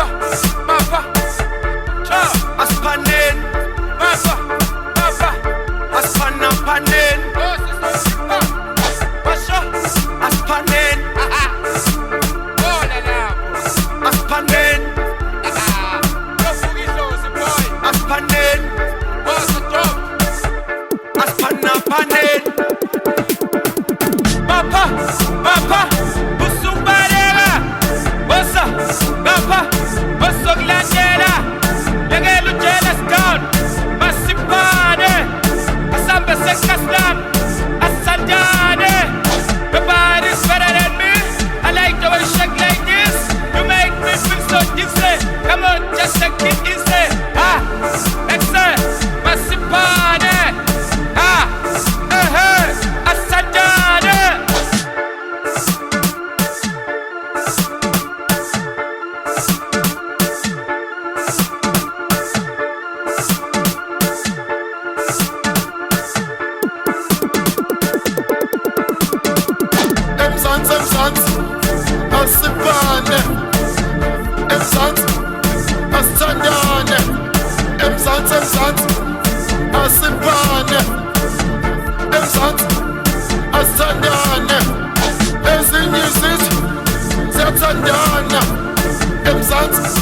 Mapa, mapa, cha, aspanen. Mapa, mapa, aspana panen. Basha, aspanen. Oh la la, aspanen. Aspanen. Aspana panen. Mapa, mapa, busumbarera. Bossa, mapa, bosso gladiera. Yagelu jealous down. Masipane. Asamba sekaslam. Asadane. Nobody's better than me. I like the way you shake like this. You make me feel so dizzy. Come on, just take it easy. Ah, excellent. Masipane. Ah, Asadane. Sons, Asipane, Sons, Astandane, Sons, Asipane, Sons, Astandane, Ezinyisis, Zatandana, Sons.